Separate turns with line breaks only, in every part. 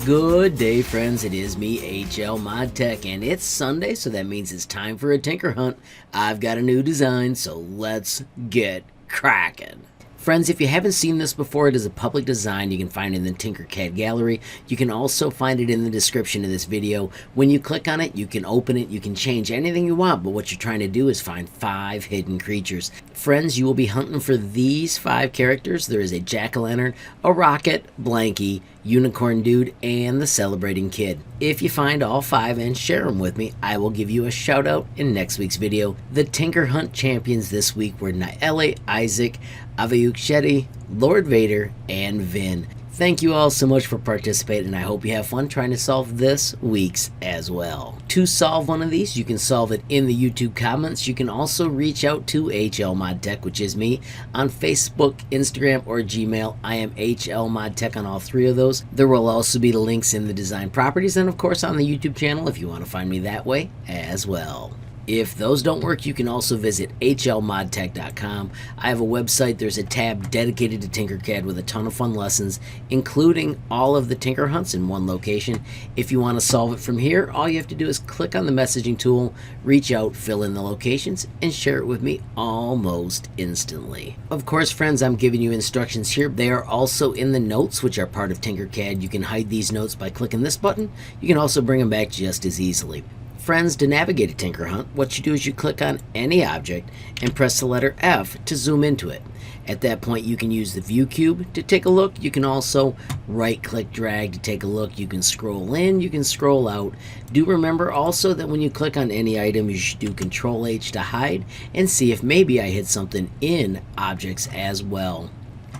Good day, friends. It is me, HLModTech, and it's Sunday, so that means it's time for a Tinker Hunt. I've got a new design, so let's get cracking. Friends, if you haven't seen this before, it is a public design. You can find it in the TinkerCAD gallery. You can also find it in the description of this video. When you click on it, you can open it, you can change anything you want, but what you're trying to do is find 5 hidden creatures. Friends, you will be hunting for these 5 characters. There is a jack-o'-lantern, a rocket, Blanky, Unicorn Dude, and the Celebrating Kid. If you find all 5 and share them with me, I will give you a shout out in next week's video. The Tinker Hunt champions this week were Naele, Isaac, Aviuk Shetty, Lord Vader, and Vin. Thank you all so much for participating, and I hope you have fun trying to solve this week's as well. To solve one of these, you can solve it in the YouTube comments. You can also reach out to HLModTech, which is me, on Facebook, Instagram, or Gmail. I am HLModTech on all 3 of those. There will also be the links in the design properties and, of course, on the YouTube channel if you want to find me that way as well. If those don't work, you can also visit HLModTech.com. I have a website. There's a tab dedicated to Tinkercad with a ton of fun lessons, including all of the Tinker Hunts in one location. If you want to solve it from here, all you have to do is click on the messaging tool, reach out, fill in the locations, and share it with me almost instantly. Of course, friends, I'm giving you instructions here. They are also in the notes, which are part of Tinkercad. You can hide these notes by clicking this button. You can also bring them back just as easily. Friends, to navigate a Tinker Hunt, what you do is you click on any object and press the letter F to zoom into it. At that point, you can use the view cube to take a look. You can also right-click drag to take a look. You can scroll in, you can scroll out. Do remember also that when you click on any item, you should do Control H to hide and see if maybe I hit something in objects as well.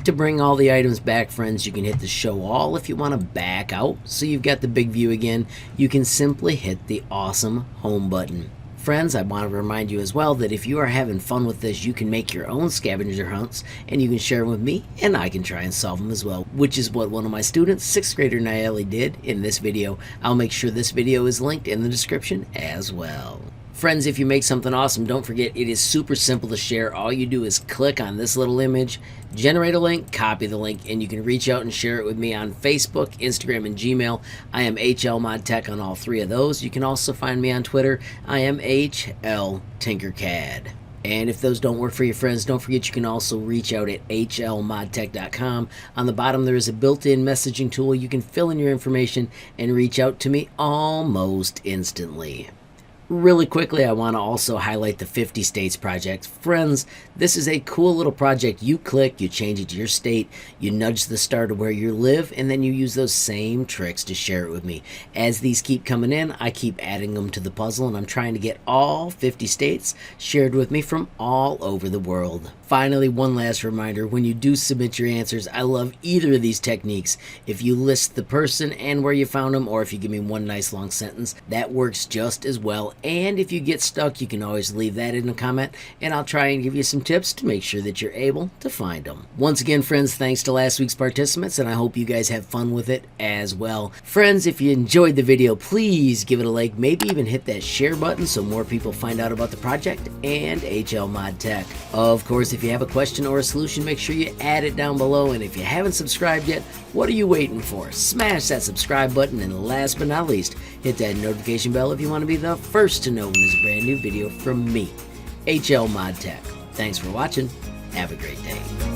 To bring all the items back, friends, you can hit the show all if you want to back out so you've got the big view again. You can simply hit the awesome home button. Friends, I want to remind you as well that if you are having fun with this, you can make your own scavenger hunts and you can share them with me and I can try and solve them as well, which is what one of my students, 6th grader Naele, did in this video. I'll make sure this video is linked in the description as well. Friends, if you make something awesome, don't forget it is super simple to share. All you do is click on this little image, generate a link, copy the link, and you can reach out and share it with me on Facebook, Instagram, and Gmail. I am HLModTech on all 3 of those. You can also find me on Twitter. I am HLTinkerCAD. And if those don't work for your friends, don't forget you can also reach out at HLModTech.com. On the bottom, there is a built-in messaging tool. You can fill in your information and reach out to me almost instantly. Really quickly, I want to also highlight the 50 States project. Friends, this is a cool little project. You click, you change it to your state, you nudge the star to where you live, and then you use those same tricks to share it with me. As these keep coming in, I keep adding them to the puzzle, and I'm trying to get all 50 states shared with me from all over the world. Finally, one last reminder, when you do submit your answers, I love either of these techniques. If you list the person and where you found them, or if you give me one nice long sentence, that works just as well. And if you get stuck, you can always leave that in a comment, and I'll try and give you some tips to make sure that you're able to find them. Once again, friends, thanks to last week's participants, and I hope you guys have fun with it as well. Friends, if you enjoyed the video, please give it a like, maybe even hit that share button so more people find out about the project and HLModTech. Of course, if you have a question or a solution, make sure you add it down below, and if you haven't subscribed yet, what are you waiting for? Smash that subscribe button, and last but not least, hit that notification bell if you want to be the first to know when there's a brand new video from me, HLModTech. Thanks for watching. Have a great day.